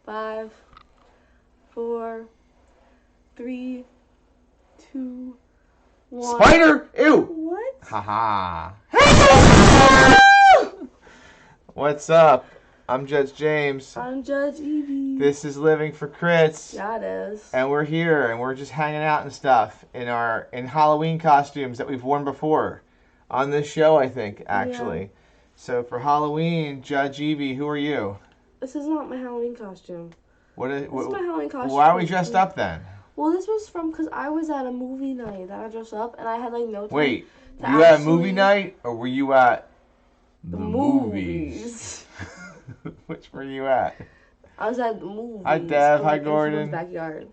5, 4, 3, 2, 1. Spider! Ew! What? Haha. What's up? I'm Judge James. I'm Judge Evie. This is Living for Crits. Yeah, it is. And we're here and we're just hanging out and stuff in Halloween costumes that we've worn before on this show, I think, actually. Yeah. So for Halloween, Judge Evie, who are you? This is not my Halloween costume. This is my Halloween costume. Why are we dressed up then? Well, this was because I was at a movie night that I dressed up and I had no time. Wait, you at a movie night or were you at the movies? Which were you at? I was at the movies. Hi, Dev. Hi, Gordon. Backyard.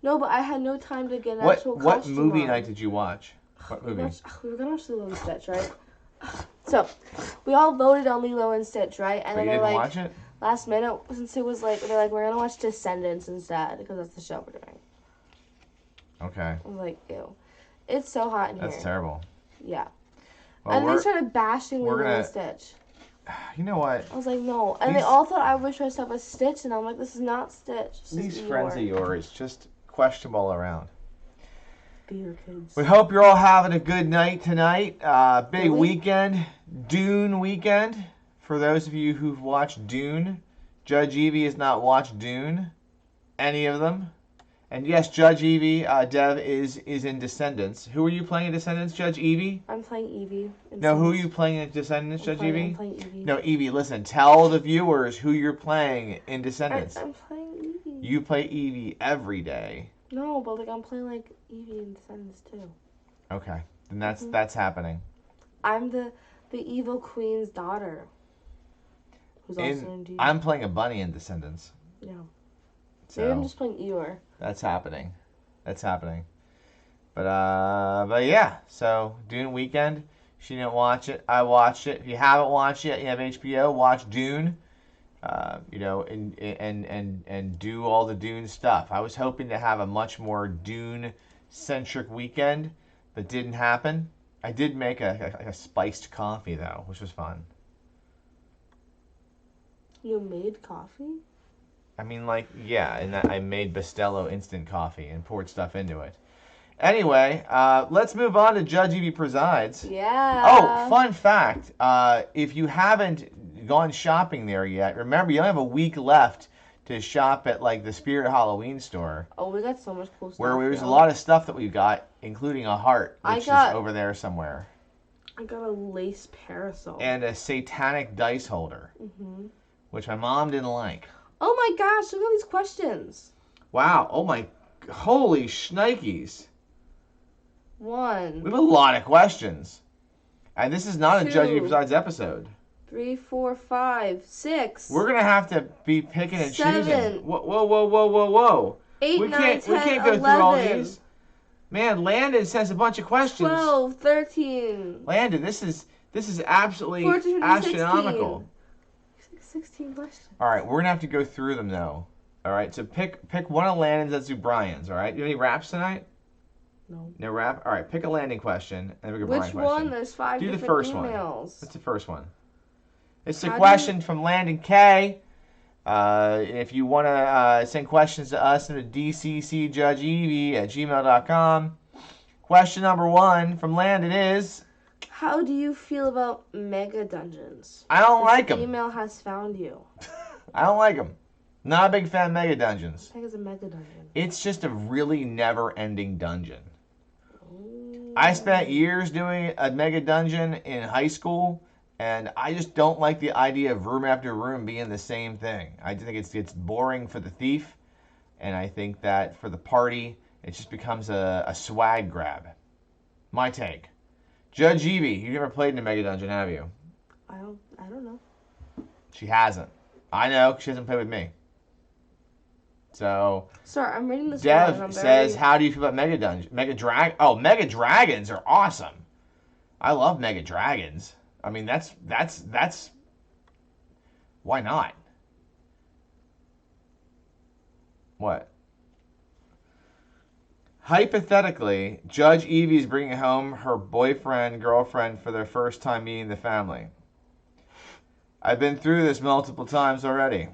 No, but I had no time to get an actual costume. What movie night did you watch? What movie? We were gonna watch Lilo and Stitch, right? So, we all voted on Lilo and Stitch, right? And but then you didn't watch it? Last minute, since it was they're like, we're gonna watch Descendants instead because that's the show we're doing. Okay. I was like, ew. It's so hot in here. That's terrible. Yeah. Well, and they started bashing Lilo and Stitch. You know what? I was like, no. And they all thought I was dressed up as Stitch, and I'm like, this is not Stitch. These friends of yours, just questionable all around. Theater kids. We hope you're all having a good night tonight. Big weekend. Dune weekend. For those of you who've watched Dune, Judge Evie has not watched Dune. Any of them. And yes, Judge Evie, Dev is in Descendants. Who are you playing in Descendants, Judge Evie? I'm playing Evie. No, who are you playing in Descendants, Judge Evie? I'm playing Evie. No, Evie, listen. Tell the viewers who you're playing in Descendants. I'm playing Evie. You play Evie every day. No, but I'm playing Evie in Descendants too. Okay, then that's happening. I'm the evil queen's daughter. Who's also in Dune. I'm playing a bunny in Descendants. Yeah. So, maybe I'm just playing Eeyore. That's happening. But yeah, so Dune weekend. She didn't watch it. I watched it. If you haven't watched it, you have HBO, watch Dune. And do all the Dune stuff. I was hoping to have a much more Dune-centric weekend, but didn't happen. I did make a spiced coffee, though, which was fun. You made coffee? I mean, yeah, and I made Bustelo instant coffee and poured stuff into it. Anyway, let's move on to Judge Evie Presides. Yeah. Oh, fun fact. If you haven't gone shopping there yet, remember, you only have a week left to shop at, the Spirit Halloween store. Oh, we got so much cool stuff. Where there's a lot of stuff that we've got, including a heart, which is over there somewhere. I got a lace parasol. And a satanic dice holder, which my mom didn't like. Oh my gosh, look at these questions. Wow, oh my, holy shnikes. 1. We have a lot of questions. And this is not 2, a Judge Evie Presides episode. 3, 4, 5, 6. We're going to have to be picking and 7. choosing. Whoa. 8, we 9, can't, 10, we can't go 11. through all these. Man, Landon says a bunch of questions. 12, 13. Landon, this is absolutely 14, 15, astronomical. 16 questions. All right, we're going to have to go through them, though. All right, so pick one of Landon's, let's do Brian's, all right? Do you have any raps tonight? No. No rap? All right, pick a landing question, and we go Brian question. Which one? There's 5 do different the first emails. One. What's the first one? It's a question from Landon K. If you want to send questions to us into dccjudgeevie@gmail.com. Question number 1 from Landon is... How do you feel about mega dungeons? I don't like them. This email has found you. I don't like them. Not a big fan of mega dungeons. What the heck is a mega dungeon? It's just a really never-ending dungeon. I spent years doing a mega dungeon in high school, and I just don't like the idea of room after room being the same thing. I think it's boring for the thief, and I think that for the party, it just becomes a swag grab. My take. Judge Evie, you've never played in a mega dungeon, have you? I don't know. She hasn't. I know, she hasn't played with me. So, sorry, I'm reading this. Dev says, how do you feel about Mega Dungeon? Mega Dragons are awesome. I love Mega Dragons. I mean, that's why not? What? Hypothetically, Judge Evie's bringing home her girlfriend for their first time meeting the family. I've been through this multiple times already.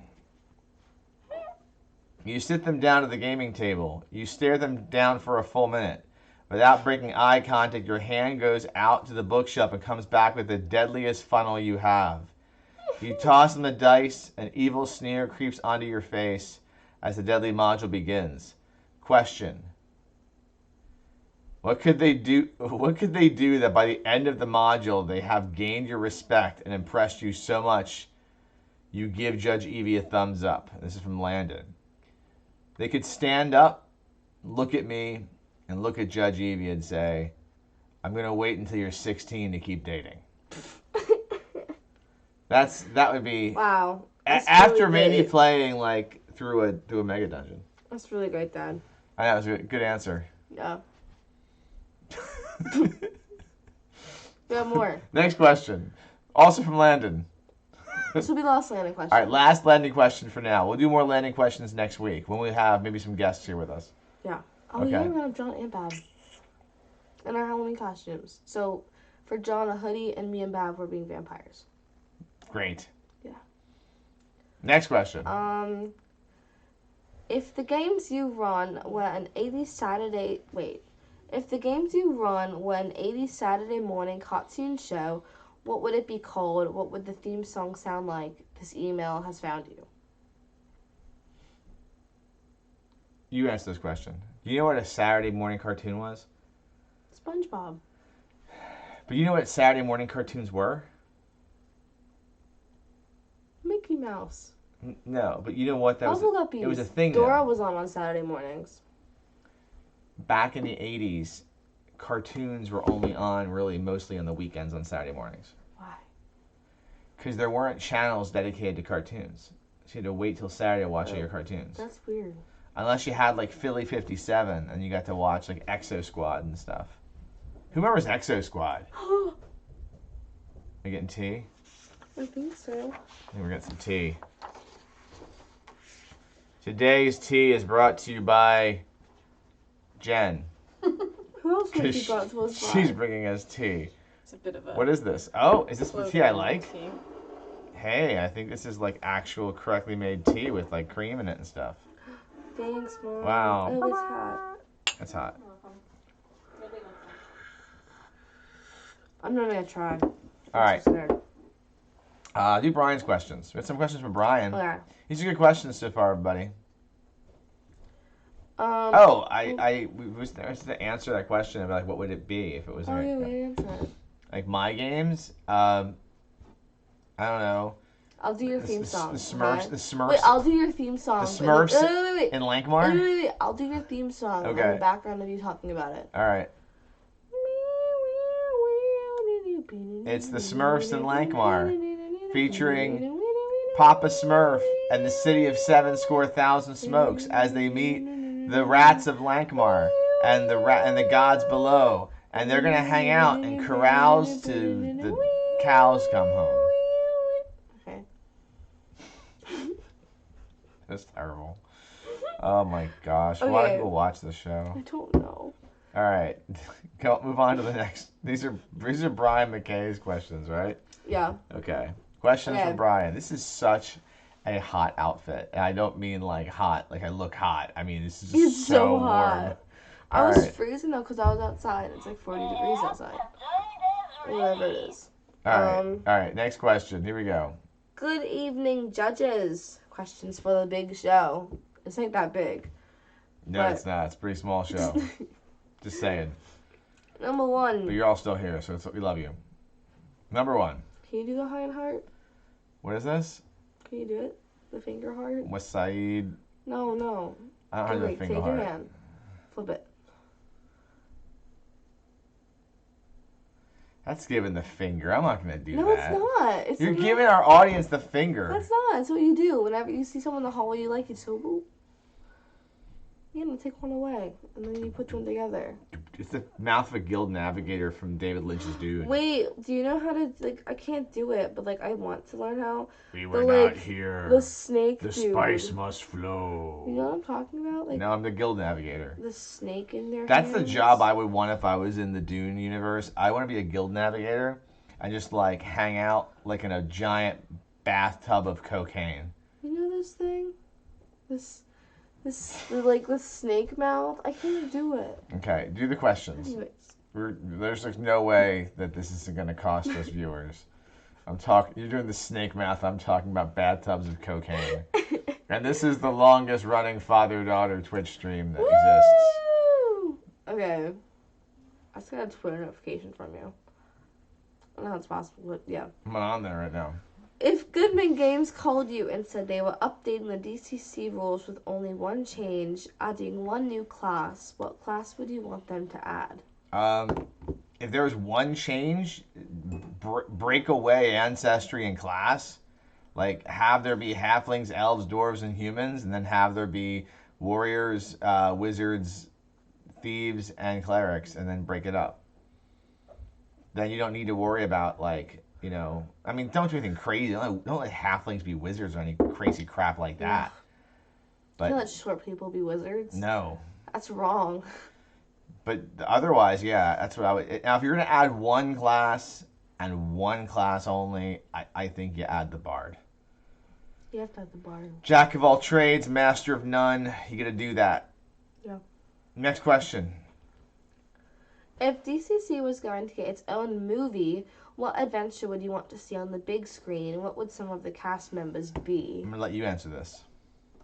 You sit them down to the gaming table. You stare them down for a full minute. Without breaking eye contact, your hand goes out to the bookshelf and comes back with the deadliest funnel you have. You toss them the dice, an evil sneer creeps onto your face as the deadly module begins. Question. What could they do that by the end of the module they have gained your respect and impressed you so much you give Judge Evie a thumbs up? This is from Landon. They could stand up, look at me, and look at Judge Evie and say, I'm going to wait until you're 16 to keep dating. That would be... Wow. After really maybe great. playing like through a mega dungeon. That's really great, Dad. I know, it was a good answer. Yeah. We have more. Next question. Also from Landon. This will be the last landing question. All right, last landing question for now. We'll do more landing questions next week when we have maybe some guests here with us. Yeah. Oh, Okay. yeah, we're going to have John and Bab in our Halloween costumes. So, for John, a hoodie, and me and Bab, we're being vampires. Great. Yeah. Next question. If the games you run were an 80s Saturday... Wait. If the games you run were an 80s Saturday morning cartoon show, what would it be called? What would the theme song sound like? This email has found you. You answer this question. Do you know what a Saturday morning cartoon was? SpongeBob. But you know what Saturday morning cartoons were? Mickey Mouse. No, but you know what that was? Bubble Guppies. It was a thing. Dora though. was on Saturday mornings. Back in the 80s, cartoons were only on really mostly on the weekends on Saturday mornings. Why? Because there weren't channels dedicated to cartoons. So you had to wait till Saturday to watch all your cartoons. That's weird. Unless you had like Philly 57 and you got to watch like Exo Squad and stuff. Who remembers Exo Squad? Are you getting tea? I think so. I think we're getting some tea. Today's tea is brought to you by Jen. Who else would you brought to us by? She's bringing us tea. It's a bit of a... What is this? Oh, is this the tea I like? tea. Hey, I think this is like actual correctly made tea with like cream in it and stuff. Thanks, Mom. Wow. Oh, it's hot. That's hot. I'm not gonna try. All right. So scared. Do Brian's questions. We had some questions from Brian. Okay. These are good questions so far, everybody. We was to answer that question about like what would it be if it was Oh, yeah, we answered. like my games. I don't know. I'll do your theme song. The Smurfs. okay? The Smurfs. Wait, I'll do your theme song. The Smurfs Wait. in Lankmar. Wait. I'll do your theme song in Okay. the background of you talking about it. All right. It's the Smurfs in Lankmar, featuring Papa Smurf and the city of 70,000 smokes as they meet the rats of Lankmar and the gods below, and they're gonna hang out and carouse to the cows come home. Okay. That's terrible. Oh my gosh! Why do Okay. people watch this show? I don't know. All right, move on to the next. These are Brian McKay's questions, right? Yeah. Okay. Questions Okay. from Brian. This is such a hot outfit. And I don't mean like hot, like I look hot. I mean, this is just It's so hot. warm. I All was right. freezing though because I was outside. It's like 40 degrees outside. Or whatever it is. All right. All right. Next question. Here we go. Good evening, judges. Questions for the big show. This ain't that big. No, But- it's not. It's a pretty small show. Just saying. Number But one. you're all still here, so we love you. Number one. Can you do the hand heart? What is this? Can you do it? The finger heart? West Side. No. I don't have the Wait, finger take heart. your hand. Flip it. That's giving the finger. I'm not gonna do No, that. it's not. It's You're not- giving our audience the finger. That's not. It's what you do. Whenever you see someone in the hallway you like, you so boop. You know, take one away, and then you put them together. It's the mouth of a guild navigator from David Lynch's Dune. Wait, do you know how to, like, I can't do it, but, like, I want to learn how. We were not here. The snake dude. must flow. You know what I'm talking about? Like, No, I'm the guild navigator. the snake in their That's the hands. job I would want if I was in the Dune universe. I want to be a guild navigator and just like hang out like in a giant bathtub of cocaine. You know this thing? This The snake mouth. I can't do it. Okay, do the questions. Anyways. There's like no way that this is going to cost us viewers. You're doing the snake math. I'm talking about bathtubs of cocaine. And this is the longest running father-daughter Twitch stream that exists. Okay. I just got a Twitter notification from you. I don't know how it's possible, but yeah. I'm on there right now. If Goodman Games called you and said they were updating the DCC rules with only one change, adding one new class, what class would you want them to add? If there was one change, break away ancestry and class. Like, have there be halflings, elves, dwarves, and humans, and then have there be warriors, wizards, thieves, and clerics, and then break it up. Then you don't need to worry about, like, you know, I mean, don't do anything crazy. Don't let halflings be wizards or any crazy crap like that. But Don't let short people be wizards. No. That's wrong. But otherwise, yeah, that's what I would. Now, if you're going to add one class and one class only, I think you add the bard. You have to have the bard. Jack of all trades, master of none. You got to do that. Yeah. Next question. If DCC was going to get its own movie, what adventure would you want to see on the big screen? What would some of the cast members be? I'm going to let you answer this.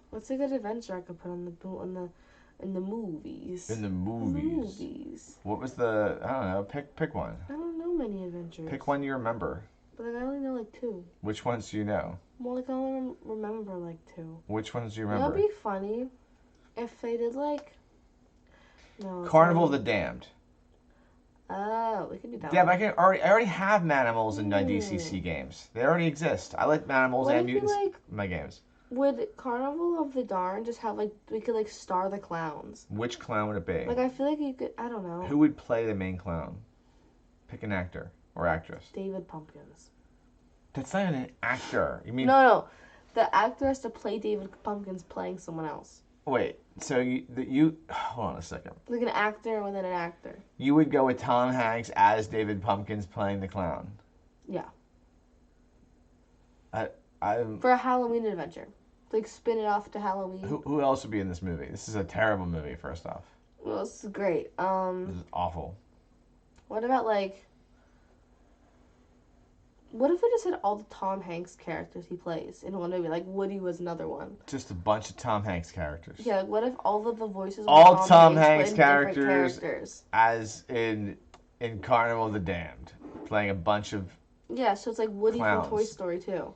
What's a good adventure I could put in the movies? In the movies. What was the? I don't know. Pick one. I don't know many adventures. Pick one you remember. But like, I only know like two. Which ones do you know? Well, like I only remember like two. Which ones do you It remember? would be funny if they did like. No. Carnival of the Damned. Oh, we could do that. Yeah, but I already have Manimals in my DCC games. They already exist. I like Manimals and mutants in my games. Would Carnival of the Darn just have, like, we could, like, star the clowns? Which clown would it be? Like, I feel like you could, I don't know. Who would play the main clown? Pick an actor or actress. David Pumpkins. That's not even an actor. You mean... No. The actor has to play David Pumpkins playing someone else. Wait, so you... Hold on a second. Like an actor within an actor. You would go with Tom Hanks as David Pumpkins playing the clown? Yeah. I'm... For a Halloween adventure. Like, spin it off to Halloween. Who else would be in this movie? This is a terrible movie, first off. Well, this is great. This is awful. What about, like... What if we just had all the Tom Hanks characters he plays in one movie? Like, Woody was another one. Just a bunch of Tom Hanks characters. Yeah, like, what if all of the voices were all Tom Hanks Hanks characters as in Carnival of the Damned, playing a bunch of Yeah, so it's like Woody clowns. from Toy Story 2.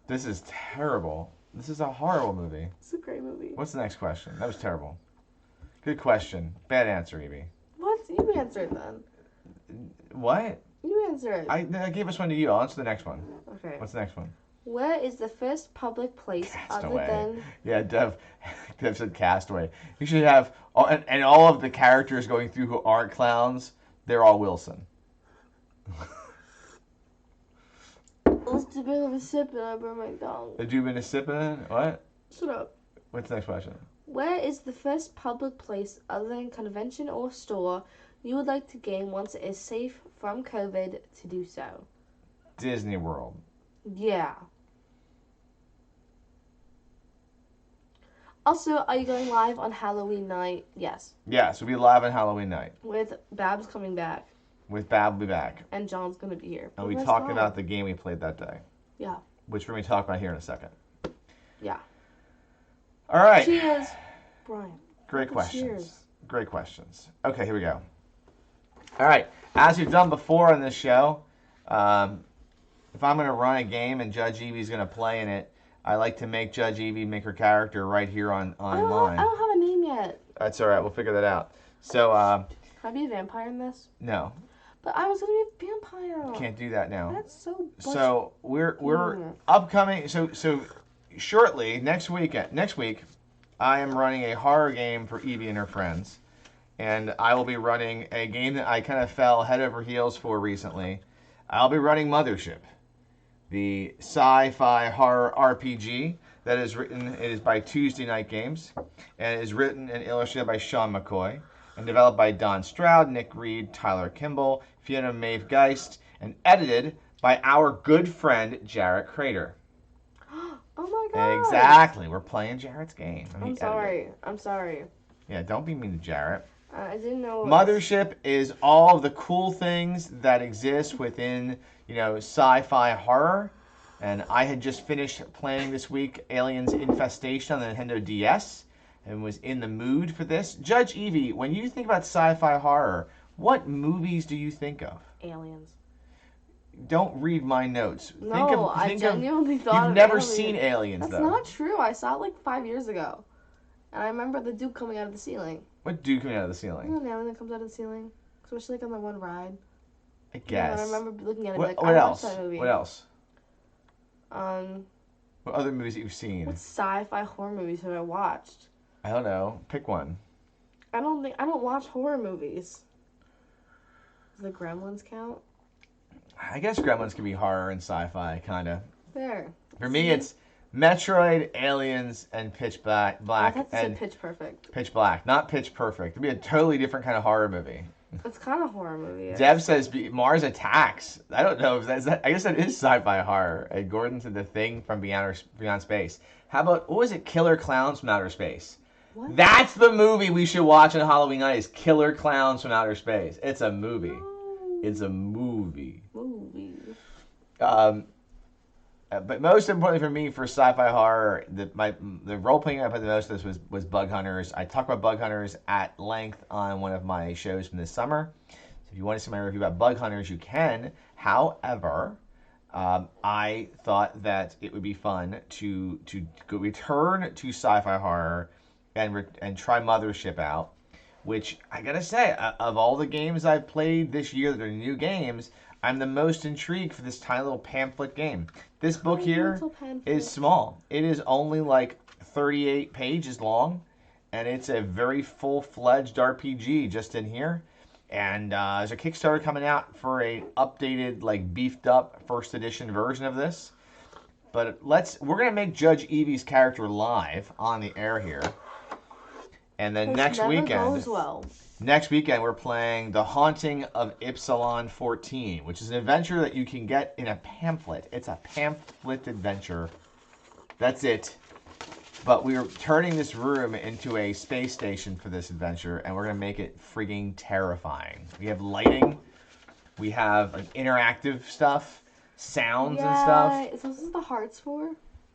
This is terrible. This is a horrible movie. It's a great movie. What's the next question? That was terrible. Good question. Bad answer, Evie. What? You answer it then. What? You answer it. I gave us one to you. I'll answer the next one. Okay. What's the next one? Where is the first public place Castaway. other than... Yeah, Dev said Castaway. You should have... And all of the characters going through who aren't clowns, they're all Wilson. Let's do a bit of a sip and I burn my tongue. Did you been a sipping? What? Shut up. What's the next question? Where is the first public place other than convention or store you would like to game once it is safe from COVID to do so? Disney World. Yeah. Also, are you going live on Halloween night? Yes. Yes, we'll be live on Halloween night. With Babs coming back. With Bab will be back. And John's going to be here. And we talked about the game we played that day. Yeah. Which we're going to talk about here in a second. Yeah. All right. Cheers, Brian. Great questions. Cheers. Great questions. Okay, here we go. All right. As we've done before on this show, if I'm going to run a game and Judge Evie's going to play in it, I like to make Judge Evie make her character right here online. I don't have a name yet. That's all right. We'll figure that out. So, Can I be a vampire in this? No. But I was going to be a vampire. Can't do that now. That's so... So we're upcoming. So shortly next week I am running a horror game for Evie and her friends, and I will be running a game that I kind of fell head over heels for recently. I'll be running Mothership, the sci-fi horror RPG that is written. It is by Tuesday Night Games, and it is written and illustrated by Sean McCoy, and developed by Don Stroud, Nick Reed, Tyler Kimball, Fiona Maeve Geist, and edited by our good friend Jarrett Crater. Oh my gosh. Exactly. We're playing Jarrett's game. I'm sorry. I'm sorry. Yeah, don't be mean to Jarrett. I didn't know. Mothership is all of the cool things that exist within, sci-fi horror. And I had just finished playing this week Aliens Infestation on the Nintendo DS and was in the mood for this. Judge Evie, when you think about sci-fi horror, what movies do you think of? Aliens. Don't read my notes. No, I genuinely thought you've never seen Aliens, That's though. not true. I saw it like 5 years ago. And I remember the dude coming out of the ceiling. What dude coming out of the ceiling? You know, an alien that comes out of the ceiling. Especially like on the one ride. I guess. I remember looking at it what I else? watched that movie. What else? What other movies that you've seen? What sci-fi horror movies have I watched? I don't know. Pick one. I don't watch horror movies. Does the Gremlins count? I guess Gremlins can be horror and sci-fi, kind of. There. For me, it's Metroid, Aliens, and Pitch Black. I thought you said Pitch Perfect. Pitch Black, not Pitch Perfect. It'd be a totally different kind of horror movie. It's kind of horror movie. Dev says Mars Attacks. I don't know if that's. I guess that is sci-fi horror. And Gordon said The Thing from Beyond Space. How about what was it? Killer Clowns from Outer Space. What? That's the movie we should watch on Halloween night. Is Killer Clowns from Outer Space. It's a movie. No. It's a movie. Movie. But most importantly for me, for sci-fi horror, the role-playing I played the most of this was Bug Hunters. I talked about Bug Hunters at length on one of my shows from this summer. So if you want to see my review about Bug Hunters, you can. However, I thought that it would be fun to return to sci-fi horror and try Mothership out, which I gotta say, of all the games I've played this year that are new games, I'm the most intrigued for this tiny little pamphlet game. This book here is small. It is only like 38 pages long, and it's a very full-fledged RPG just in here. And there's a Kickstarter coming out for a updated, like beefed up first edition version of this. But we're gonna make Judge Evie's character live on the air here. And then next weekend we're playing The Haunting of Ypsilon 14, which is an adventure that you can get in a pamphlet. It's a pamphlet adventure. That's it. But we're turning this room into a space station for this adventure, and we're going to make it frigging terrifying. We have lighting. We have like, interactive stuff, sounds and stuff. Is this the hearts for?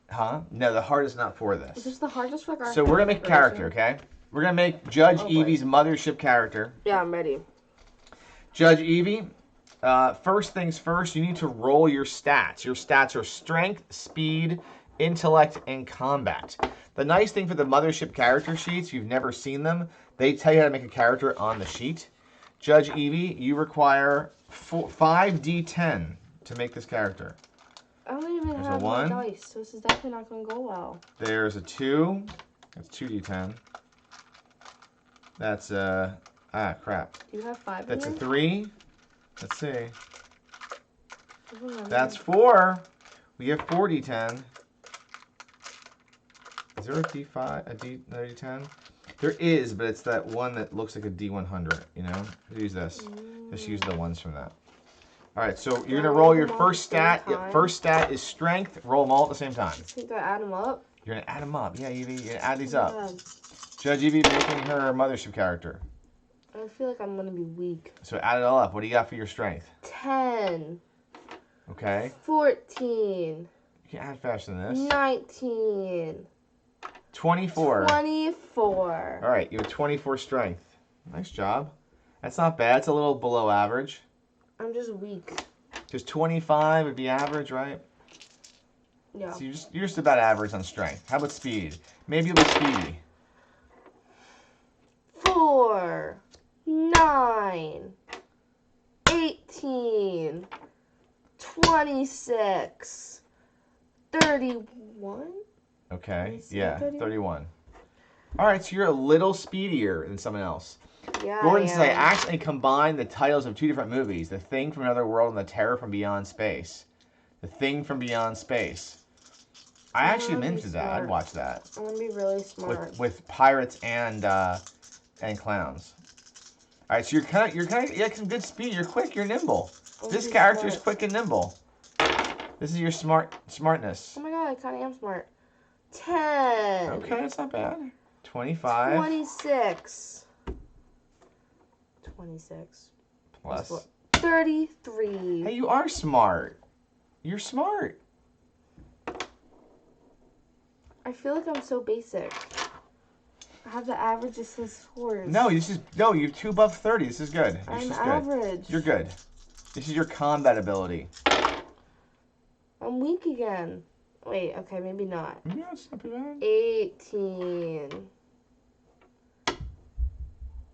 Huh? No, the heart is not for this. Is this the heart just for our So we're going to make a character, okay? We're going to make Judge Evie's Mothership character. Yeah, I'm ready. Judge Evie, first things first, you need to roll your stats. Your stats are strength, speed, intellect, and combat. The nice thing for the Mothership character sheets, you've never seen them, they tell you how to make a character on the sheet. Judge Evie, you require 5d10 to make this character. I don't even have my dice, so this is definitely not going to go well. There's a 2. That's 2d10. That's crap. Do you have 5? That's a 3. Let's see. That's 4. We have 4d10. Is there a d5, another d10? There is, but it's that one that looks like a d100. You know, use this. Just use the ones from that. All right, so you're gonna roll your first stat. Yep, first stat is strength. Roll them all at the same time. Do I add them up? You're gonna add them up. Yeah, Evie, you're gonna add these up. Judge Evie making her Mothership character. I feel like I'm gonna be weak. So add it all up. What do you got for your strength? 10. Okay. 14. You can add faster than this. 19. 24. 24. All right, you have 24 strength. Nice job. That's not bad. It's a little below average. I'm just weak. Because 25 would be average, right? Yeah. So you're just about average on strength. How about speed? Maybe you'll be speedy. 4, 9, 18, 26, 31. Okay, yeah, 31. All right, so you're a little speedier than someone else. Yeah, Gordon says I actually combined the titles of 2 different movies, The Thing from Another World and The Terror from Beyond Space. The Thing from Beyond Space. I actually am into that. I'd watch that. I'm gonna be really smart. With pirates and clowns. All right, so you have some good speed. You're quick. You're nimble. This character is quick and nimble. This is your smartness. Oh my god, I kind of am smart. 10. Okay, that's not bad. 25. 26. 26. Plus. 33. Hey, you are smart. You're smart. I feel like I'm so basic. I have the average of scores. No, you're 2 above 30. This is good. I'm good. average. You're good. This is your combat ability. I'm weak again. Wait, okay, maybe not. Yeah, it's not bad. 18.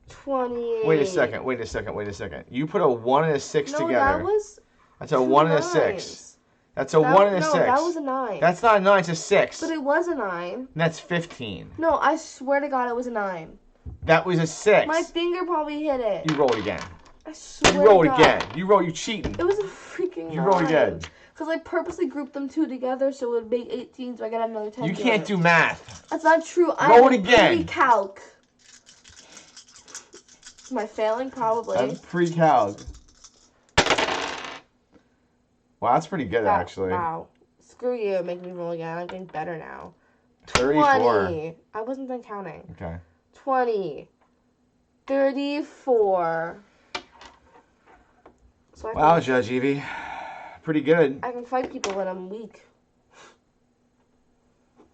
28. Wait a second. You put a 1 and a 6 together. That's a 1 and a 6. That's a 1 and a 6. No, that was a 9. That's not a 9, it's a 6. But it was a 9. And that's 15. No, I swear to God it was a 9. That was a 6. My finger probably hit it. You roll again. I swear You roll to God. again. You cheating. It was a freaking 9. You roll again. Because I purposely grouped them two together so it would make 18 so I got another 10. You can't do math. That's not true. Roll it again. Pre-calc. Am I failing? Probably. I'm pre-calc. Wow, that's pretty good, actually. Wow. Screw you. Make me roll again. I'm getting better now. 34. 20. I wasn't done counting. Okay. 20. 34. So Wow, Judge Evie. Pretty good. I can fight people when I'm weak.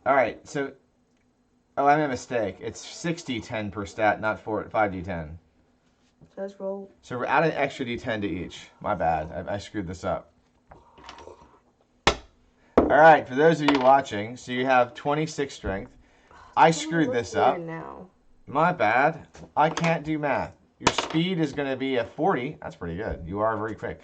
All right, so... Oh, I made a mistake. It's 6d10 per stat, not 5d10. Just roll. So we're adding an extra d10 to each. My bad. I screwed this up. All right, for those of you watching, so you have 26 strength. I screwed this up. Now. My bad. I can't do math. Your speed is going to be a 40. That's pretty good. You are very quick.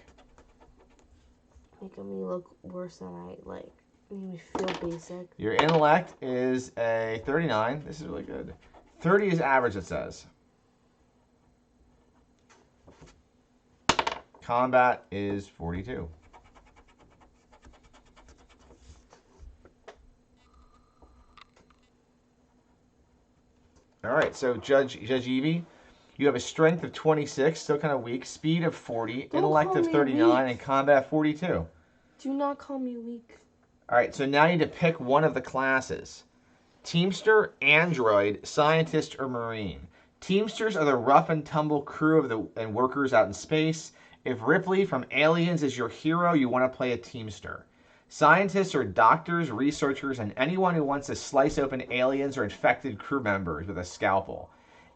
Making me look worse than I like. Making me feel basic. Your intellect is a 39. This is really good. 30 is average, it says. Combat is 42. All right, so Judge Evie, you have a strength of 26, still kind of weak, speed of 40, intellect of 39, and combat 42. Do not call me weak. All right, so now you need to pick one of the classes. Teamster, Android, Scientist, or Marine. Teamsters are the rough and tumble crew and workers out in space. If Ripley from Aliens is your hero, you want to play a Teamster. Scientists are doctors, researchers, and anyone who wants to slice open aliens or infected crew members with a scalpel.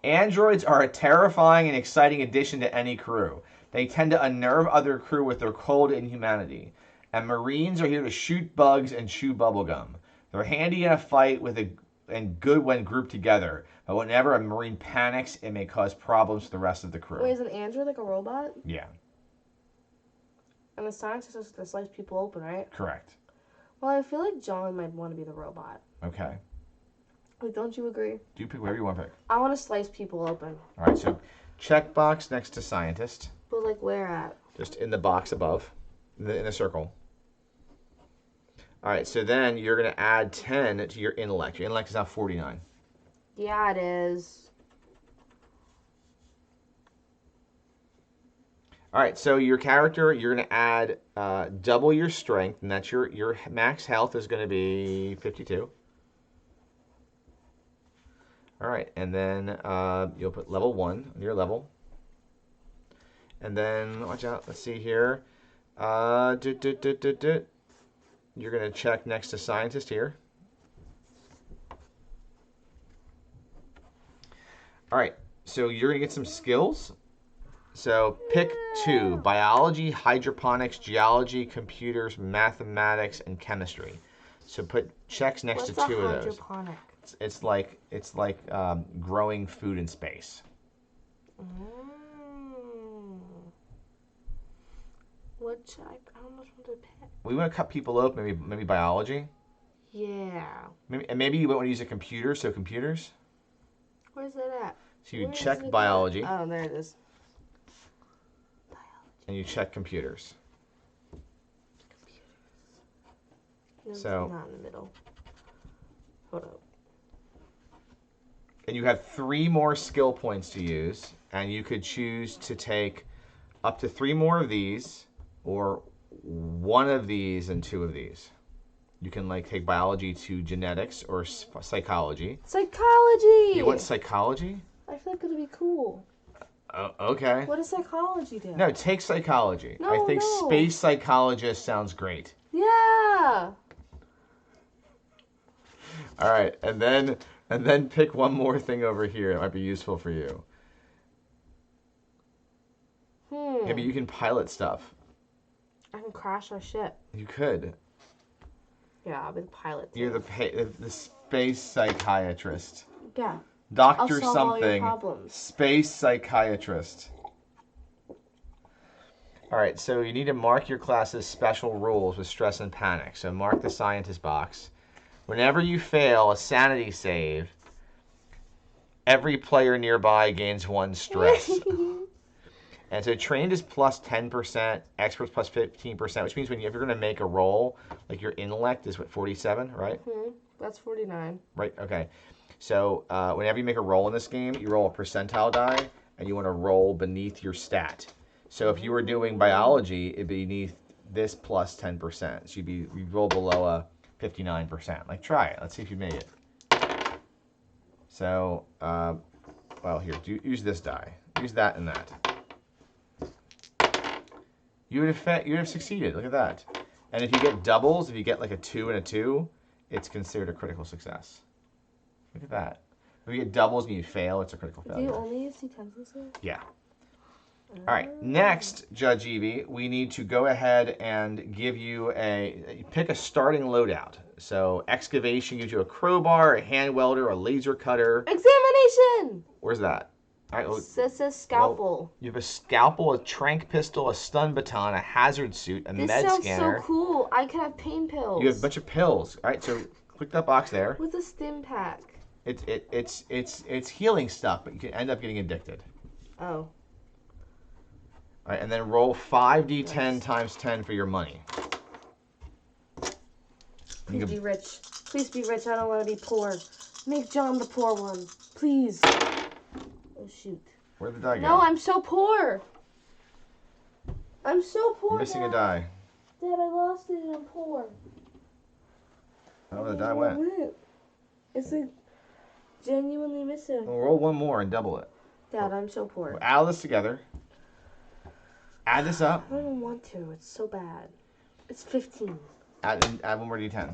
Androids are a terrifying and exciting addition to any crew. They tend to unnerve other crew with their cold inhumanity. And Marines are here to shoot bugs and chew bubblegum. They're handy in a fight and good when grouped together. But whenever a Marine panics, it may cause problems to the rest of the crew. Wait, is an android like a robot? Yeah. And the scientist is to slice people open, right? Correct. Well, I feel like John might want to be the robot. Okay. Like, don't you agree? Do you pick whatever you want to pick. I want to slice people open. All right, so checkbox next to scientist. But, like, where at? Just in the box above, in the circle. All right, so then you're going to add 10 to your intellect. Your intellect is now 49. Yeah, it is. All right, so your character, you're going to add double your strength, and that's your max health is going to be 52. All right, and then you'll put level 1 on your level. And then, watch out, let's see here. You're going to check next to scientist here. All right, so you're going to get some skills. So pick 2, biology, hydroponics, geology, computers, mathematics, and chemistry. So put checks next to 2 of those. Hydroponic? It's like growing food in space. What should I don't know what to pick. We want to cut people open, maybe biology. Yeah. Maybe you want to use a computer, so computers. Where's that at? So you check biology. Oh, there it is. And you check computers. No, So not in the middle. Hold up. And you have 3 more skill points to use, and you could choose to take up to 3 more of these, or 1 of these and 2 of these. You can like take biology to genetics or psychology. Psychology! You want psychology? I feel like it'd be cool. Okay. What does psychology do? No, take psychology. I think No. space psychologist sounds great. Yeah! All right, and then pick one more thing over here that might be useful for you. Maybe you can pilot stuff. I can crash our ship. You could. Yeah, I'll be the pilot. You're the space psychiatrist. Yeah. Doctor I'll solve something. all your problems. Space psychiatrist. All right, so you need to mark your class's special rules with stress and panic. So mark the scientist box. Whenever you fail a sanity save, every player nearby gains 1 stress. And so trained is plus 10%, experts plus 15%, which means if you're going to make a roll, like your intellect is what, 47, right? That's 49. Right, okay. So whenever you make a roll in this game, you roll a percentile die, and you want to roll beneath your stat. So if you were doing biology, it'd be beneath this plus 10%. So you'd roll below a 59%. Like, try it. Let's see if you made it. So, well, here, use this die. Use that and that. You would have succeeded. Look at that. And if you get doubles, if you get like a 2 and a 2, it's considered a critical success. Look at that. If you get doubles and you fail, it's a critical failure. Do you only use D10s this way? Yeah. All right. Next, Judge Evie, we need to go ahead and give you pick a starting loadout. So excavation gives you a crowbar, a hand welder, a laser cutter. Examination! Where's that? All right. Well, This says scalpel. well, you have a scalpel, a tranq pistol, a stun baton, a hazard suit, a med scanner. This sounds so cool. I could have pain pills. You have a bunch of pills. All right. So click that box there. With a stim pack. It's healing stuff, but you can end up getting addicted. Oh. All right, and then roll 5d10 times 10 for your money. Please be rich. Please be rich. I don't want to be poor. Make John the poor one. Please. Oh, shoot. Where'd the die go? No, I'm so poor. I'm so poor. You're missing Dad. a die. Dad, I lost it and I'm poor. Oh, the die went. It's like genuinely missing. Well, roll one more and double it. Dad, I'm so poor. We'll add all this together. Add this up. I don't even want to. It's so bad. It's 15. Add one more d10.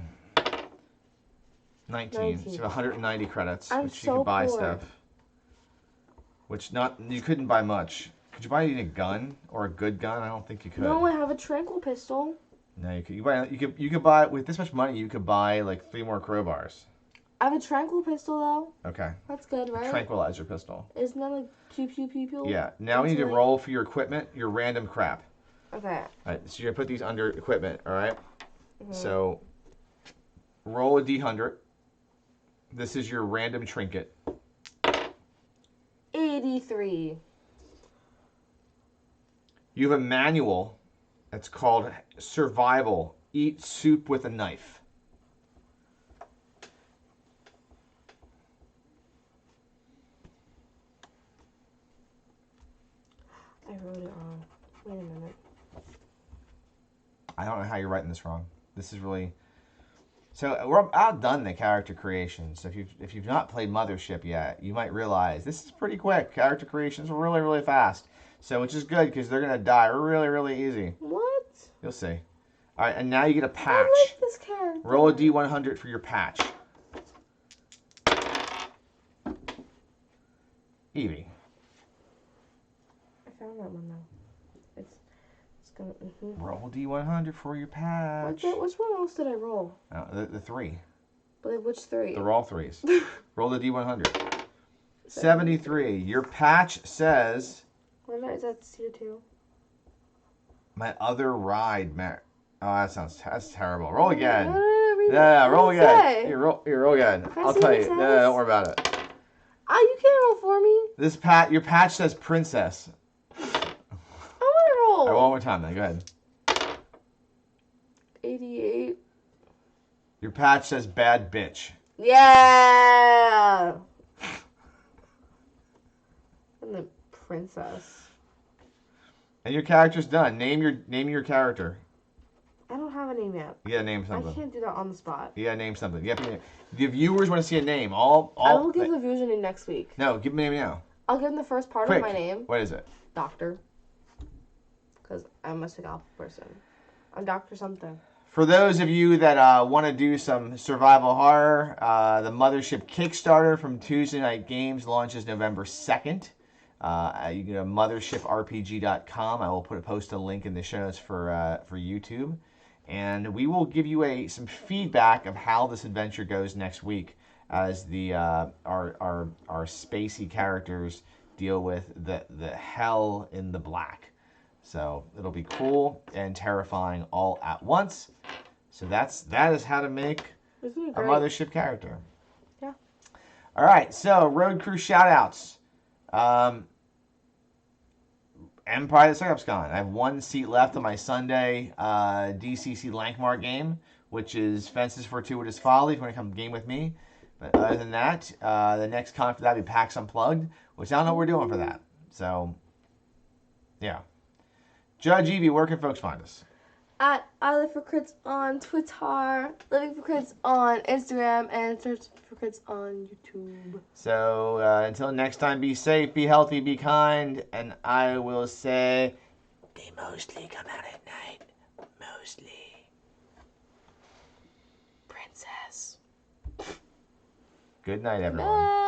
19. So you have 190 credits, which you could buy stuff. Which you couldn't buy much. Could you buy a gun or a good gun? I don't think you could. No, I have a tranquil pistol. No, you could. You could buy with this much money. You could buy like 3 more crowbars. I have a tranquil pistol though. Okay. That's good, right? Tranquilizer pistol. Isn't that like pew pew pew pew? Yeah. Now we need to roll for your equipment, your random crap. Okay. All right. So you're gonna put these under equipment. All right. So roll a d100. This is your random trinket. 83. You have a manual that's called Survival. Eat soup with a knife. I wrote it wrong. Wait a minute. I don't know how you're writing this wrong. This is really... So we're outdone the character creation. So if you've not played Mothership yet, you might realize this is pretty quick. Character creations are really, really fast. So which is good because they're going to die really, really easy. What? You'll see. All right, and now you get a patch. I like this character. Roll a d100 for your patch. Evie. I found that one now. It's gonna. Roll d100 for your patch. Which one else did I roll? The 3. But which 3? They're all 3s. Roll the d100. 73. Your patch says... Is that tier 2? My other ride, Matt. Oh, that's terrible. Roll again. Yeah, roll again. Here, roll again. I'll tell you. No, don't worry about it. You can't roll for me. Your patch says princess. I want to roll. All right, one more time then. Go ahead. 88. Your patch says bad bitch. Yeah. And the princess. And your character's done. Name your character. I don't have a name yet. You gotta name I something. can't do that on the spot. You gotta name something. The viewers want to see a name. I will give the viewers a name next week. No, give me a name now. I'll give them the first part Quick. of my name. What is it? Doctor. Because I'm a psychic person. I'm Dr. something. For those of you that want to do some survival horror, the Mothership Kickstarter from Tuesday Night Games launches November 2nd. You can go to mothershiprpg.com. I will post a link in the show notes for YouTube. And we will give you some feedback of how this adventure goes next week as our spacey characters deal with the hell in the black. So it'll be cool and terrifying all at once. So that is how to make a Mothership character. Yeah. All right, so Road Crew shout-outs. Empire the Setups Con. I have one seat left on my Sunday DCC Lankmar game, which is Fences Fortuitous Folly, if you want to come game with me. But other than that, the next con for that will be PAX Unplugged, which I don't know what we're doing for that. So, yeah. Judge Evie, where can folks find us? At I Live for Crits on Twitter, Living for Crits on Instagram, and Search for Crits on YouTube. So until next time, be safe, be healthy, be kind, and I will say, they mostly come out at night. Mostly. Princess. Good night, everyone. Bye.